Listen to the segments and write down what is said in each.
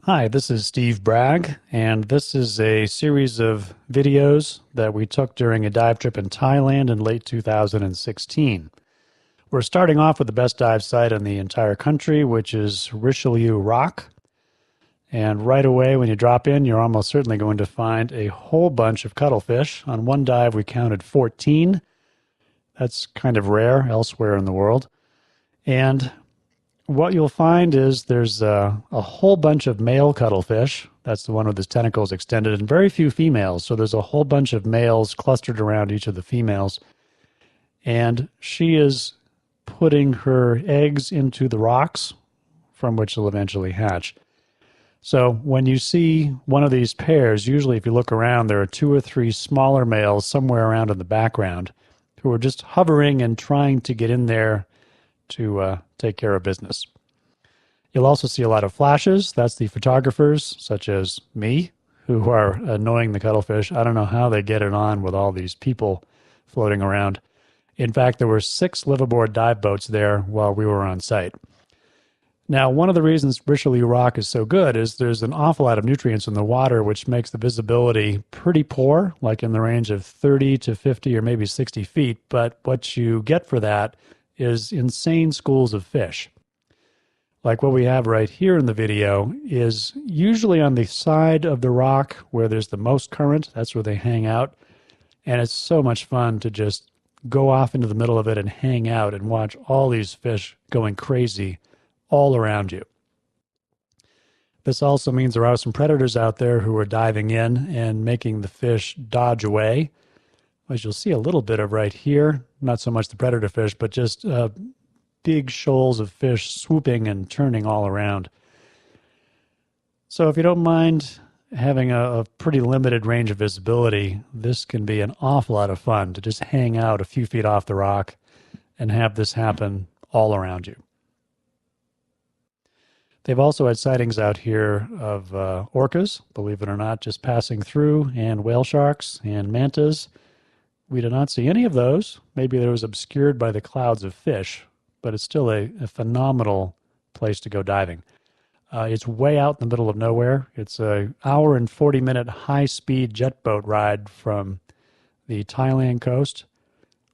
Hi, this is Steve Bragg, and this is a series of videos that we took during a dive trip in Thailand in late 2016. We're starting off with the best dive site in the entire country, which is Richelieu Rock. And right away, when you drop in, you're almost certainly going to find a whole bunch of cuttlefish. On one dive, we counted 14. That's kind of rare elsewhere in the world. And what you'll find is there's a whole bunch of male cuttlefish. That's the one with his tentacles extended, and very few females. So there's a whole bunch of males clustered around each of the females. And she is putting her eggs into the rocks from which they'll eventually hatch. So when you see one of these pairs, usually if you look around, there are two or three smaller males somewhere around in the background who are just hovering and trying to get in there to take care of business. You'll also see a lot of flashes. That's the photographers, such as me, who are annoying the cuttlefish. I don't know how they get it on with all these people floating around. In fact, there were 6 liveaboard dive boats there while we were on site. Now, one of the reasons Richelieu Rock is so good is there's an awful lot of nutrients in the water, which makes the visibility pretty poor, like in the range of 30 to 50 or maybe 60 feet. But what you get for that is insane schools of fish. Like what we have right here in the video is usually on the side of the rock where there's the most current. That's where they hang out. And it's so much fun to just go off into the middle of it and hang out and watch all these fish going crazy all around you. This also means there are some predators out there who are diving in and making the fish dodge away, as you'll see a little bit of right here. Not so much the predator fish, but just big shoals of fish swooping and turning all around. So if you don't mind having a pretty limited range of visibility, this can be an awful lot of fun to just hang out a few feet off the rock and have this happen all around you. They've also had sightings out here of orcas, believe it or not, just passing through, and whale sharks and mantas. We did not see any of those. Maybe they was obscured by the clouds of fish, but it's still a phenomenal place to go diving. It's way out in the middle of nowhere. It's an hour and 40-minute high-speed jet boat ride from the Thailand coast,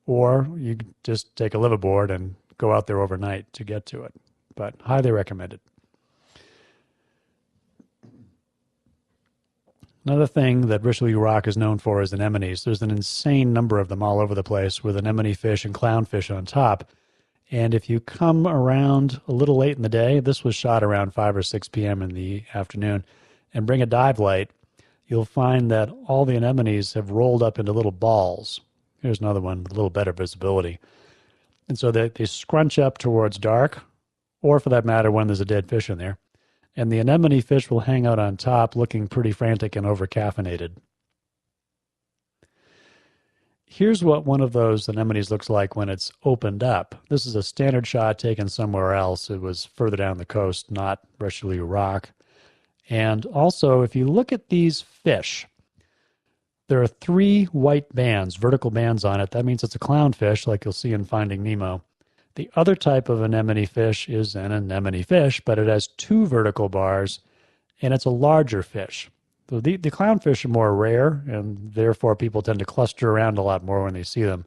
or you could just take a liveaboard and go out there overnight to get to it. But highly recommended. Another thing that Richelieu Rock is known for is anemones. There's an insane number of them all over the place with anemone fish and clownfish on top. And if you come around a little late in the day, this was shot around 5 or 6 p.m. in the afternoon, and bring a dive light, you'll find that all the anemones have rolled up into little balls. Here's another one with a little better visibility. And so they scrunch up towards dark, or for that matter, when there's a dead fish in there. And the anemone fish will hang out on top looking pretty frantic and over-caffeinated. Here's what one of those anemones looks like when it's opened up. This is a standard shot taken somewhere else. It was further down the coast, not Richelieu Rock. And also, if you look at these fish, there are 3 white bands, vertical bands on it. That means it's a clownfish, like you'll see in Finding Nemo. The other type of anemone fish is an anemone fish, but it has 2 vertical bars, and it's a larger fish. So the clownfish are more rare, and therefore people tend to cluster around a lot more when they see them.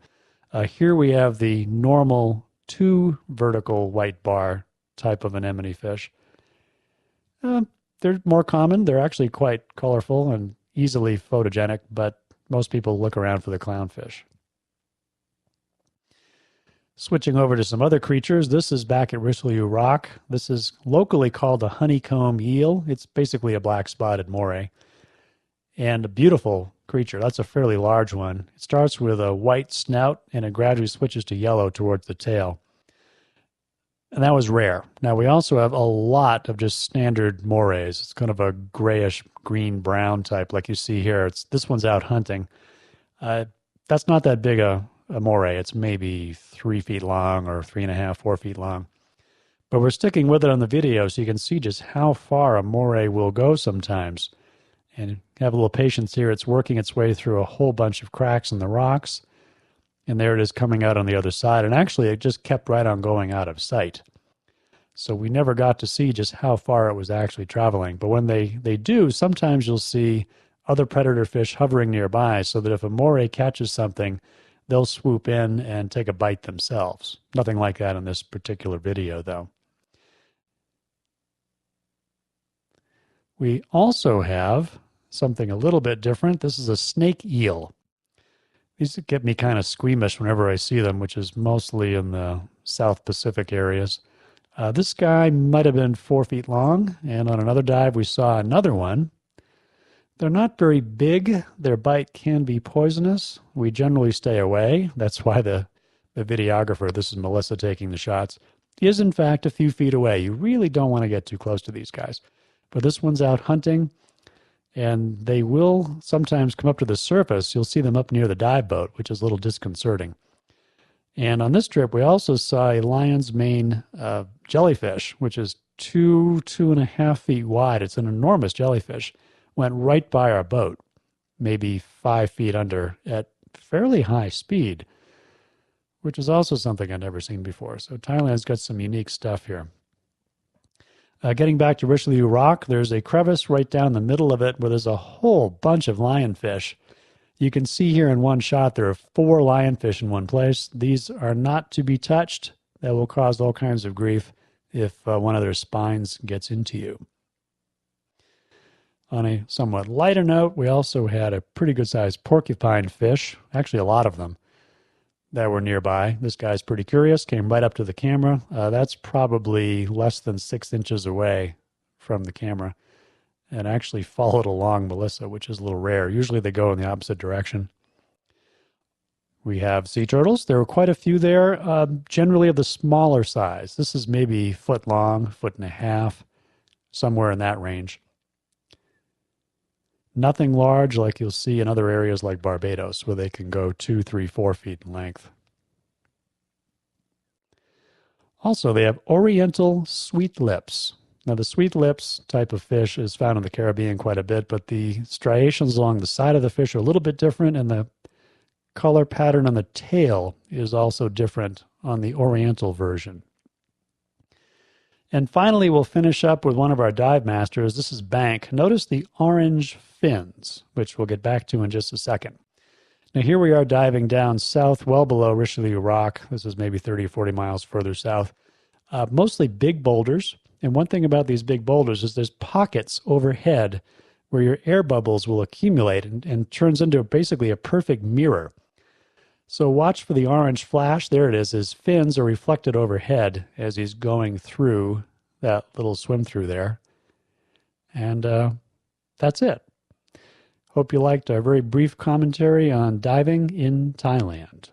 Here we have the normal 2 vertical white bar type of anemone fish. They're more common. They're actually quite colorful and easily photogenic, but most people look around for the clownfish. Switching over to some other creatures, this is back at Richelieu Rock. This is locally called a honeycomb eel. It's basically a black-spotted moray. And a beautiful creature. That's a fairly large one. It starts with a white snout, and it gradually switches to yellow towards the tail. And that was rare. Now, we also have a lot of just standard morays. It's kind of a grayish green-brown type like you see here. This one's out hunting. That's not that big a moray. It's maybe 3 feet long or 3.5, 4 feet long. But we're sticking with it on the video so you can see just how far a moray will go sometimes. And have a little patience here. It's working its way through a whole bunch of cracks in the rocks. And there it is coming out on the other side. And actually, it just kept right on going out of sight. So we never got to see just how far it was actually traveling. But when they do, sometimes you'll see other predator fish hovering nearby so that if a moray catches something, they'll swoop in and take a bite themselves. Nothing like that in this particular video, though. We also have something a little bit different. This is a snake eel. These get me kind of squeamish whenever I see them, which is mostly in the South Pacific areas. This guy might have been 4 feet long, and on another dive we saw another one. They're not very big. Their bite can be poisonous. We generally stay away. That's why the videographer, this is Melissa taking the shots, is in fact a few feet away. You really don't want to get too close to these guys. But this one's out hunting, and they will sometimes come up to the surface. You'll see them up near the dive boat, which is a little disconcerting. And on this trip, we also saw a lion's mane jellyfish, which is 2.5 feet wide. It's an enormous jellyfish. Went right by our boat, maybe 5 feet under, at fairly high speed, which is also something I've never seen before. So Thailand's got some unique stuff here. Getting back to Richelieu Rock, there's a crevice right down the middle of it where there's a whole bunch of lionfish. You can see here in one shot there are 4 lionfish in one place. These are not to be touched. That will cause all kinds of grief if one of their spines gets into you. On a somewhat lighter note, we also had a pretty good-sized porcupine fish, actually a lot of them, that were nearby. This guy's pretty curious, came right up to the camera. That's probably less than 6 inches away from the camera, and actually followed along Melissa, which is a little rare. Usually they go in the opposite direction. We have sea turtles. There were quite a few there, generally of the smaller size. This is maybe foot long, 1.5 feet, somewhere in that range. Nothing large like you'll see in other areas like Barbados, where they can go 2, 3, 4 feet in length. Also, they have oriental sweet lips. Now, the sweet lips type of fish is found in the Caribbean quite a bit, but the striations along the side of the fish are a little bit different, and the color pattern on the tail is also different on the oriental version. And finally, we'll finish up with one of our dive masters. This is Bank. Notice the orange fins, which we'll get back to in just a second. Now, here we are diving down south, well below Richelieu Rock. This is maybe 30 or 40 miles further south. Mostly big boulders. And one thing about these big boulders is there's pockets overhead where your air bubbles will accumulate and turns into basically a perfect mirror. So watch for the orange flash. There it is. His fins are reflected overhead as he's going through that little swim through there. And that's it. Hope you liked our very brief commentary on diving in Thailand.